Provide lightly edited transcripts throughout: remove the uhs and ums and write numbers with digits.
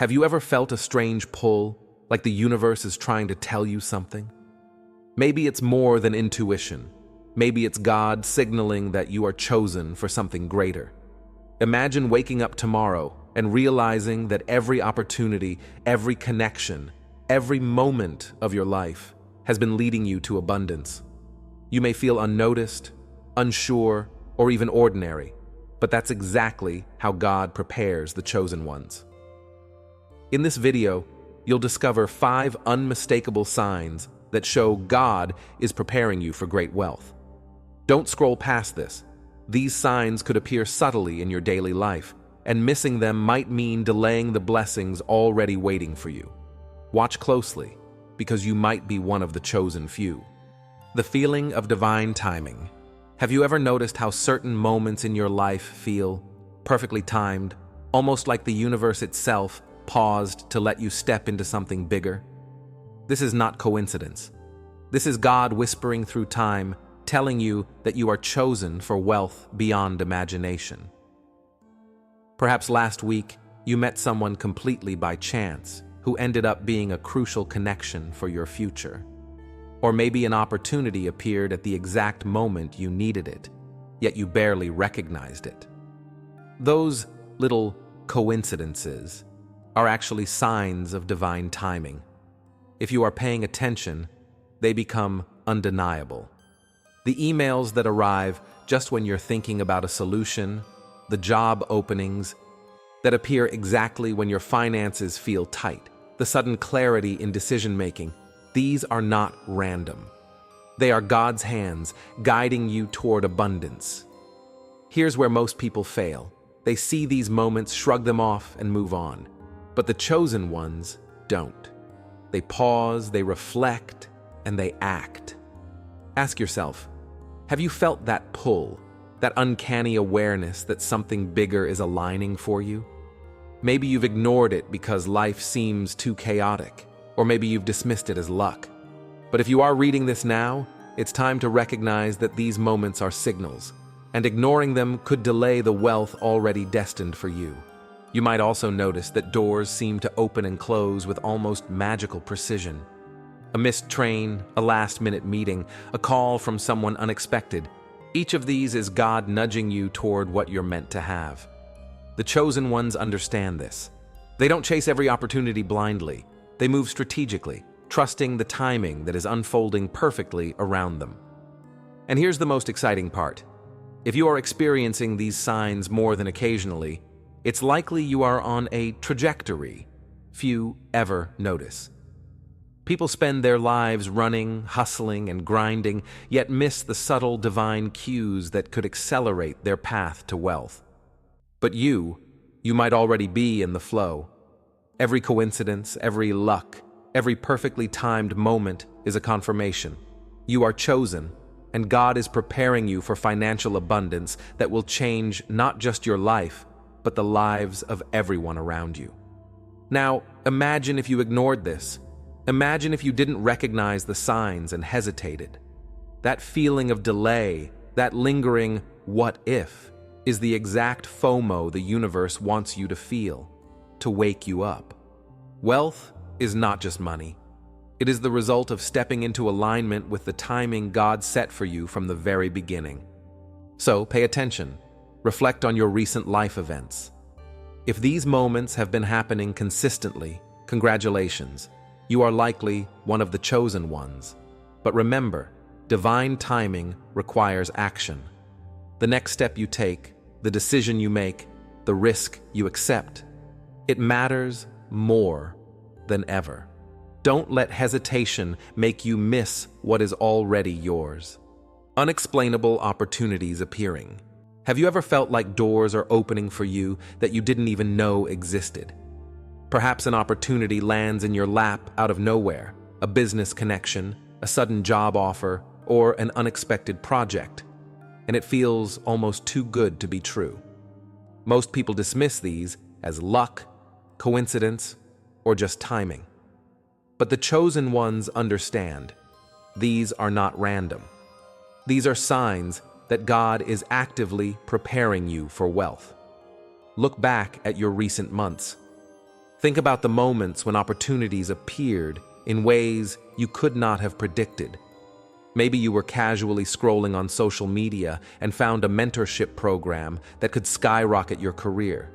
Have you ever felt a strange pull, like the universe is trying to tell you something? Maybe it's more than intuition. Maybe it's God signaling that you are chosen for something greater. Imagine waking up tomorrow and realizing that every opportunity, every connection, every moment of your life has been leading you to abundance. You may feel unnoticed, unsure, or even ordinary, but that's exactly how God prepares the chosen ones. In this video, you'll discover 5 unmistakable signs that show God is preparing you for great wealth. Don't scroll past this. These signs could appear subtly in your daily life, and missing them might mean delaying the blessings already waiting for you. Watch closely, because you might be one of the chosen few. The feeling of divine timing. Have you ever noticed how certain moments in your life feel perfectly timed, almost like the universe itself paused to let you step into something bigger? This is not coincidence. This is God whispering through time, telling you that you are chosen for wealth beyond imagination. Perhaps last week, you met someone completely by chance who ended up being a crucial connection for your future. Or maybe an opportunity appeared at the exact moment you needed it, yet you barely recognized it. Those little coincidences are actually signs of divine timing. If you are paying attention, they become undeniable. The emails that arrive just when you're thinking about a solution, the job openings that appear exactly when your finances feel tight, the sudden clarity in decision-making, these are not random. They are God's hands guiding you toward abundance. Here's where most people fail. They see these moments, shrug them off, and move on. But the chosen ones don't. They pause, they reflect, and they act. Ask yourself, have you felt that pull, that uncanny awareness that something bigger is aligning for you? Maybe you've ignored it because life seems too chaotic, or maybe you've dismissed it as luck. But if you are reading this now, it's time to recognize that these moments are signals, and ignoring them could delay the wealth already destined for you. You might also notice that doors seem to open and close with almost magical precision. A missed train, a last-minute meeting, a call from someone unexpected. Each of these is God nudging you toward what you're meant to have. The chosen ones understand this. They don't chase every opportunity blindly. They move strategically, trusting the timing that is unfolding perfectly around them. And here's the most exciting part. If you are experiencing these signs more than occasionally, it's likely you are on a trajectory few ever notice. People spend their lives running, hustling, and grinding, yet miss the subtle divine cues that could accelerate their path to wealth. But you might already be in the flow. Every coincidence, every luck, every perfectly timed moment is a confirmation. You are chosen, and God is preparing you for financial abundance that will change not just your life, but the lives of everyone around you. Now, imagine if you ignored this. Imagine if you didn't recognize the signs and hesitated. That feeling of delay, that lingering "what if," is the exact FOMO the universe wants you to feel, to wake you up. Wealth is not just money. It is the result of stepping into alignment with the timing God set for you from the very beginning. So pay attention. Reflect on your recent life events. If these moments have been happening consistently, congratulations. You are likely one of the chosen ones. But remember, divine timing requires action. The next step you take, the decision you make, the risk you accept, it matters more than ever. Don't let hesitation make you miss what is already yours. Unexplainable opportunities appearing. Have you ever felt like doors are opening for you that you didn't even know existed? Perhaps an opportunity lands in your lap out of nowhere, a business connection, a sudden job offer, or an unexpected project, and it feels almost too good to be true. Most people dismiss these as luck, coincidence, or just timing. But the chosen ones understand. These are not random. These are signs that God is actively preparing you for wealth. Look back at your recent months. Think about the moments when opportunities appeared in ways you could not have predicted. Maybe you were casually scrolling on social media and found a mentorship program that could skyrocket your career.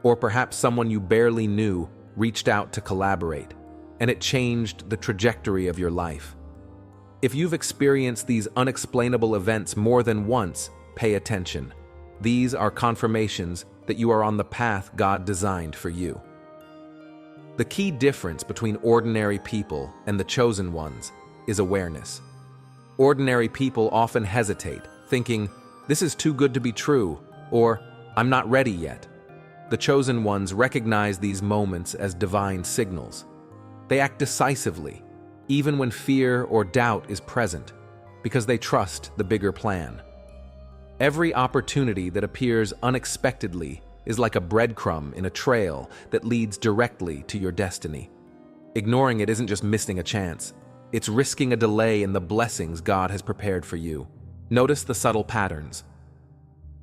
Or perhaps someone you barely knew reached out to collaborate, and it changed the trajectory of your life. If you've experienced these unexplainable events more than once, pay attention. These are confirmations that you are on the path God designed for you. The key difference between ordinary people and the chosen ones is awareness. Ordinary people often hesitate, thinking, "This is too good to be true," or "I'm not ready yet." The chosen ones recognize these moments as divine signals. They act decisively, even when fear or doubt is present, because they trust the bigger plan. Every opportunity that appears unexpectedly is like a breadcrumb in a trail that leads directly to your destiny. Ignoring it isn't just missing a chance, it's risking a delay in the blessings God has prepared for you. Notice the subtle patterns.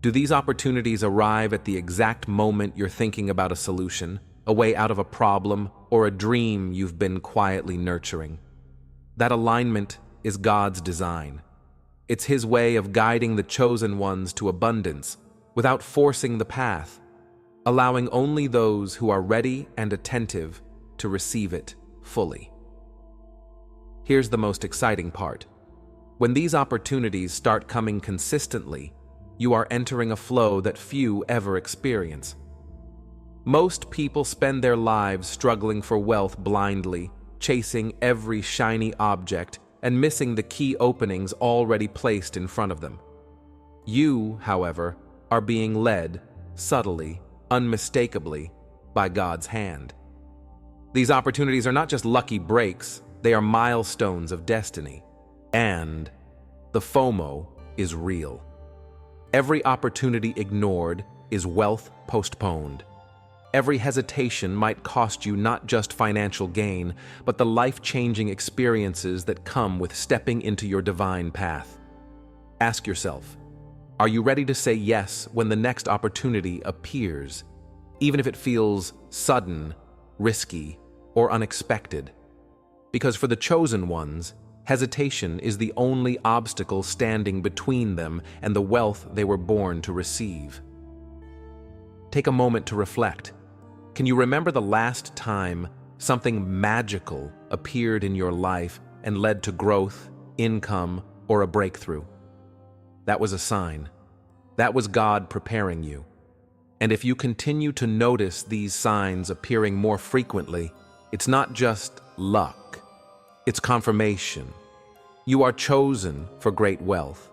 Do these opportunities arrive at the exact moment you're thinking about a solution, a way out of a problem, or a dream you've been quietly nurturing? That alignment is God's design. It's His way of guiding the chosen ones to abundance without forcing the path, allowing only those who are ready and attentive to receive it fully. Here's the most exciting part. When these opportunities start coming consistently, you are entering a flow that few ever experience. Most people spend their lives struggling for wealth blindly, chasing every shiny object and missing the key openings already placed in front of them. You, however, are being led, subtly, unmistakably, by God's hand. These opportunities are not just lucky breaks, they are milestones of destiny. And the FOMO is real. Every opportunity ignored is wealth postponed. Every hesitation might cost you not just financial gain, but the life-changing experiences that come with stepping into your divine path. Ask yourself, are you ready to say yes when the next opportunity appears, even if it feels sudden, risky, or unexpected? Because for the chosen ones, hesitation is the only obstacle standing between them and the wealth they were born to receive. Take a moment to reflect. Can you remember the last time something magical appeared in your life and led to growth, income, or a breakthrough? That was a sign. That was God preparing you. And if you continue to notice these signs appearing more frequently, it's not just luck, it's confirmation. You are chosen for great wealth,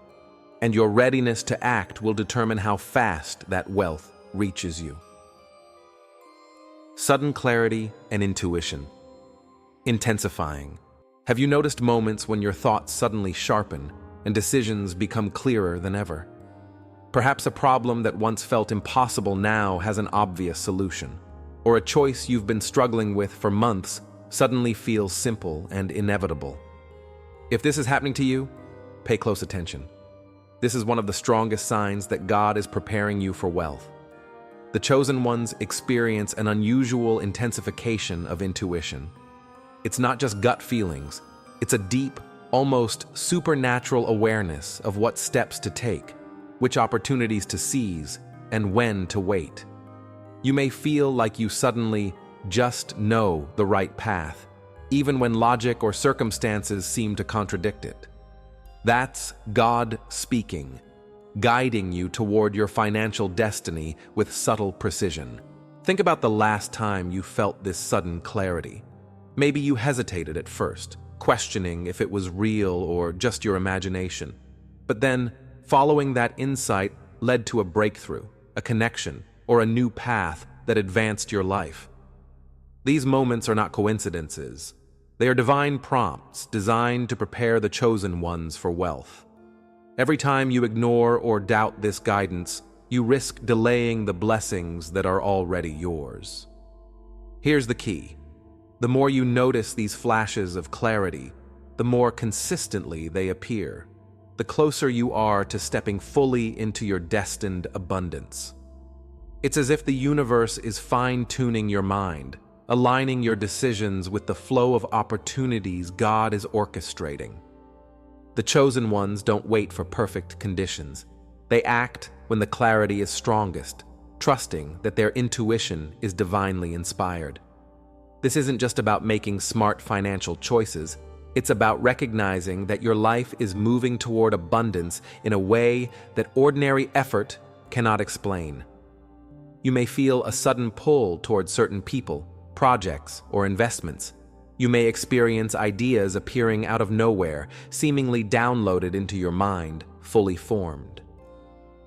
and your readiness to act will determine how fast that wealth reaches you. Sudden clarity and intuition. Intensifying. Have you noticed moments when your thoughts suddenly sharpen and decisions become clearer than ever? Perhaps a problem that once felt impossible now has an obvious solution, or a choice you've been struggling with for months suddenly feels simple and inevitable. If this is happening to you, pay close attention. This is one of the strongest signs that God is preparing you for wealth. The chosen ones experience an unusual intensification of intuition. It's not just gut feelings, it's a deep, almost supernatural awareness of what steps to take, which opportunities to seize, and when to wait. You may feel like you suddenly just know the right path, even when logic or circumstances seem to contradict it. That's God speaking, guiding you toward your financial destiny with subtle precision. Think about the last time you felt this sudden clarity. Maybe you hesitated at first, questioning if it was real or just your imagination. But then, following that insight led to a breakthrough, a connection, or a new path that advanced your life. These moments are not coincidences. They are divine prompts designed to prepare the chosen ones for wealth. Every time you ignore or doubt this guidance, you risk delaying the blessings that are already yours. Here's the key. The more you notice these flashes of clarity, the more consistently they appear, the closer you are to stepping fully into your destined abundance. It's as if the universe is fine-tuning your mind, aligning your decisions with the flow of opportunities God is orchestrating. The chosen ones don't wait for perfect conditions. They act when the clarity is strongest, trusting that their intuition is divinely inspired. This isn't just about making smart financial choices. It's about recognizing that your life is moving toward abundance in a way that ordinary effort cannot explain. You may feel a sudden pull toward certain people, projects, or investments. You may experience ideas appearing out of nowhere, seemingly downloaded into your mind, fully formed.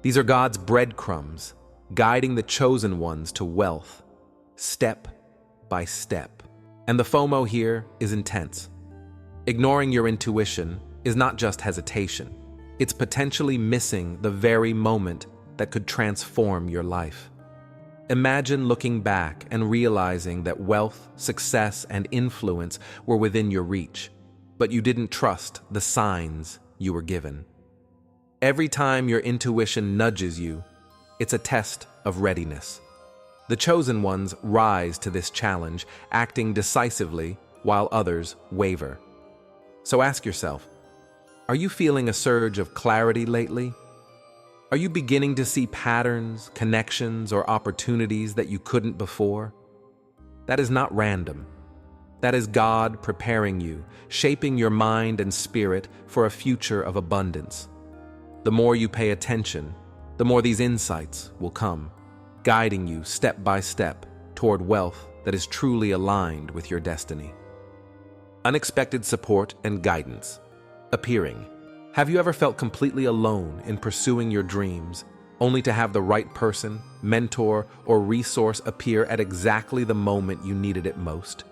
These are God's breadcrumbs, guiding the chosen ones to wealth, step by step. And the FOMO here is intense. Ignoring your intuition is not just hesitation. It's potentially missing the very moment that could transform your life. Imagine looking back and realizing that wealth, success, and influence were within your reach, but you didn't trust the signs you were given. Every time your intuition nudges you, it's a test of readiness. The chosen ones rise to this challenge, acting decisively while others waver. So ask yourself, are you feeling a surge of clarity lately? Are you beginning to see patterns, connections, or opportunities that you couldn't before? That is not random. That is God preparing you, shaping your mind and spirit for a future of abundance. The more you pay attention, the more these insights will come, guiding you step by step toward wealth that is truly aligned with your destiny. Unexpected support and guidance. Appearing. Have you ever felt completely alone in pursuing your dreams, only to have the right person, mentor, or resource appear at exactly the moment you needed it most?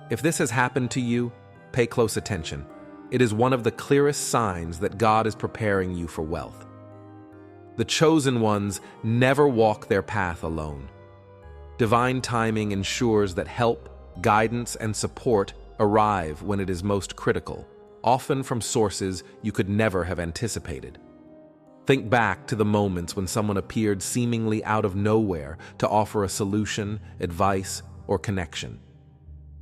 If this has happened to you, pay close attention. It is one of the clearest signs that God is preparing you for wealth. The chosen ones never walk their path alone. Divine timing ensures that help, guidance, and support arrive when it is most critical, often from sources you could never have anticipated. Think back to the moments when someone appeared seemingly out of nowhere to offer a solution, advice, or connection.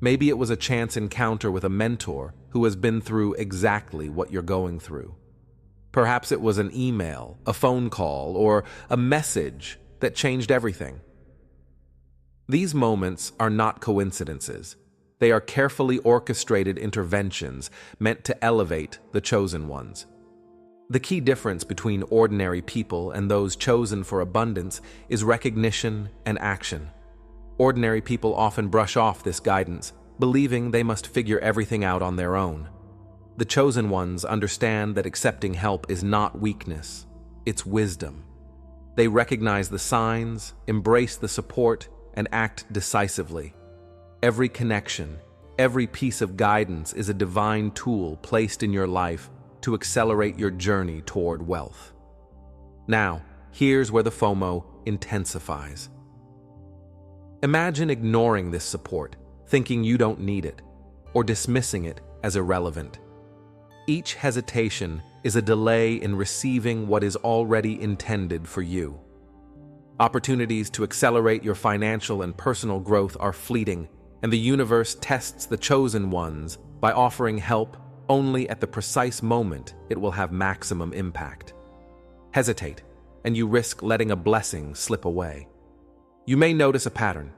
Maybe it was a chance encounter with a mentor who has been through exactly what you're going through. Perhaps it was an email, a phone call, or a message that changed everything. These moments are not coincidences. They are carefully orchestrated interventions meant to elevate the chosen ones. The key difference between ordinary people and those chosen for abundance is recognition and action. Ordinary people often brush off this guidance, believing they must figure everything out on their own. The chosen ones understand that accepting help is not weakness, it's wisdom. They recognize the signs, embrace the support, and act decisively. Every connection, every piece of guidance is a divine tool placed in your life to accelerate your journey toward wealth. Now, here's where the FOMO intensifies. Imagine ignoring this support, thinking you don't need it, or dismissing it as irrelevant. Each hesitation is a delay in receiving what is already intended for you. Opportunities to accelerate your financial and personal growth are fleeting, and the universe tests the chosen ones by offering help only at the precise moment it will have maximum impact. Hesitate, and you risk letting a blessing slip away. You may notice a pattern.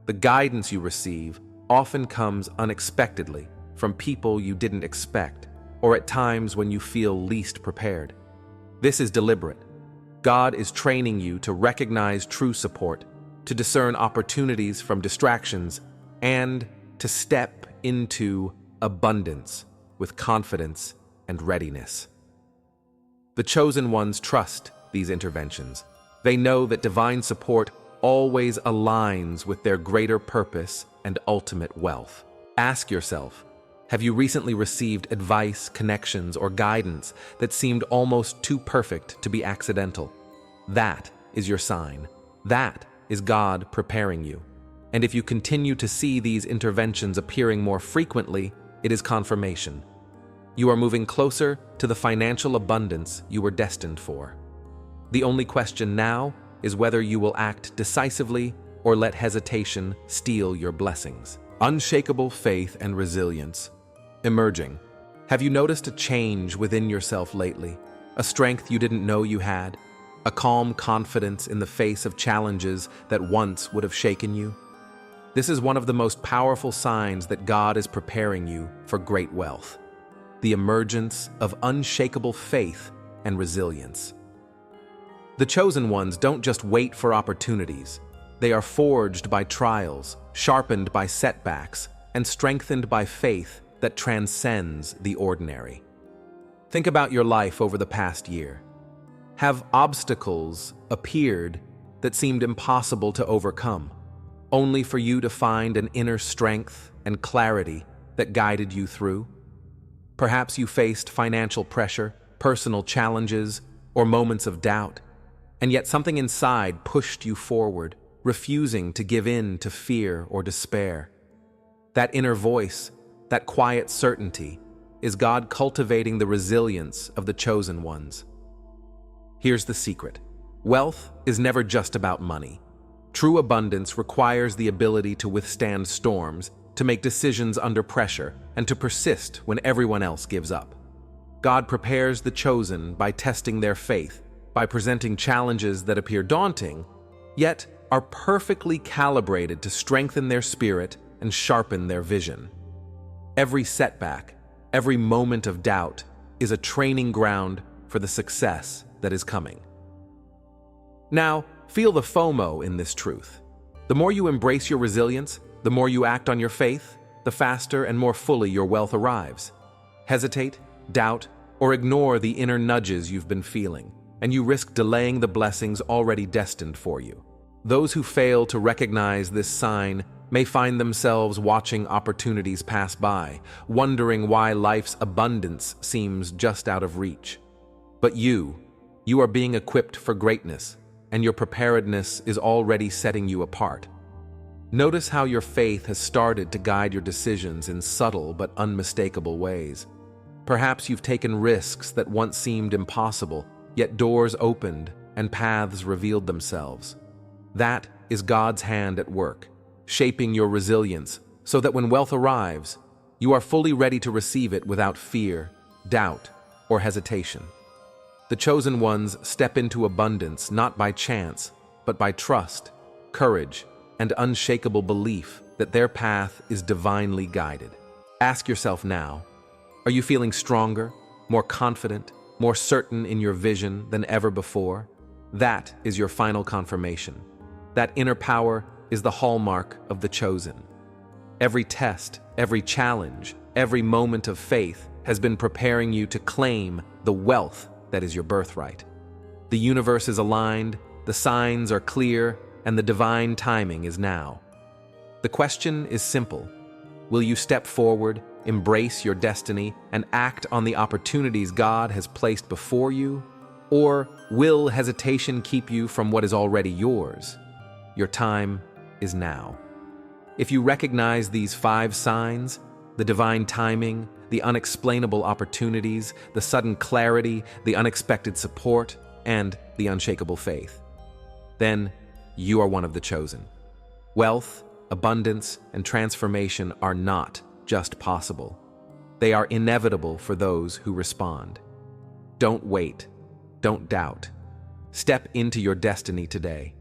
The guidance you receive often comes unexpectedly from people you didn't expect, or at times when you feel least prepared. This is deliberate. God is training you to recognize true support, to discern opportunities from distractions, and to step into abundance with confidence and readiness. The chosen ones trust these interventions. They know that divine support always aligns with their greater purpose and ultimate wealth. Ask yourself, have you recently received advice, connections, or guidance that seemed almost too perfect to be accidental? That is your sign. That is God preparing you. And if you continue to see these interventions appearing more frequently, it is confirmation. You are moving closer to the financial abundance you were destined for. The only question now is whether you will act decisively or let hesitation steal your blessings. Unshakable faith and resilience. Emerging. Have you noticed a change within yourself lately? A strength you didn't know you had? A calm confidence in the face of challenges that once would have shaken you? This is one of the most powerful signs that God is preparing you for great wealth. The emergence of unshakable faith and resilience. The chosen ones don't just wait for opportunities. They are forged by trials, sharpened by setbacks, and strengthened by faith that transcends the ordinary. Think about your life over the past year. Have obstacles appeared that seemed impossible to overcome, only for you to find an inner strength and clarity that guided you through? Perhaps you faced financial pressure, personal challenges, or moments of doubt, and yet something inside pushed you forward, refusing to give in to fear or despair. That inner voice, that quiet certainty, is God cultivating the resilience of the chosen ones. Here's the secret. Wealth is never just about money. True abundance requires the ability to withstand storms, to make decisions under pressure, and to persist when everyone else gives up. God prepares the chosen by testing their faith, by presenting challenges that appear daunting, yet are perfectly calibrated to strengthen their spirit and sharpen their vision. Every setback, every moment of doubt is a training ground for the success that is coming. Now, feel the FOMO in this truth. The more you embrace your resilience, the more you act on your faith, the faster and more fully your wealth arrives. Hesitate, doubt, or ignore the inner nudges you've been feeling, and you risk delaying the blessings already destined for you. Those who fail to recognize this sign may find themselves watching opportunities pass by, wondering why life's abundance seems just out of reach. But you are being equipped for greatness, and your preparedness is already setting you apart. Notice how your faith has started to guide your decisions in subtle but unmistakable ways. Perhaps you've taken risks that once seemed impossible, yet doors opened and paths revealed themselves. That is God's hand at work, shaping your resilience so that when wealth arrives, you are fully ready to receive it without fear, doubt, or hesitation. The chosen ones step into abundance not by chance, but by trust, courage, and unshakable belief that their path is divinely guided. Ask yourself now, are you feeling stronger, more confident, more certain in your vision than ever before? That is your final confirmation. That inner power is the hallmark of the chosen. Every test, every challenge, every moment of faith has been preparing you to claim the wealth that is your birthright. The universe is aligned, the signs are clear, and the divine timing is now. The question is simple. Will you step forward, embrace your destiny, and act on the opportunities God has placed before you? Or will hesitation keep you from what is already yours? Your time is now. If you recognize these 5 signs, the divine timing, the unexplainable opportunities, the sudden clarity, the unexpected support, and the unshakable faith, then you are one of the chosen. Wealth, abundance, and transformation are not just possible. They are inevitable for those who respond. Don't wait. Don't doubt. Step into your destiny today.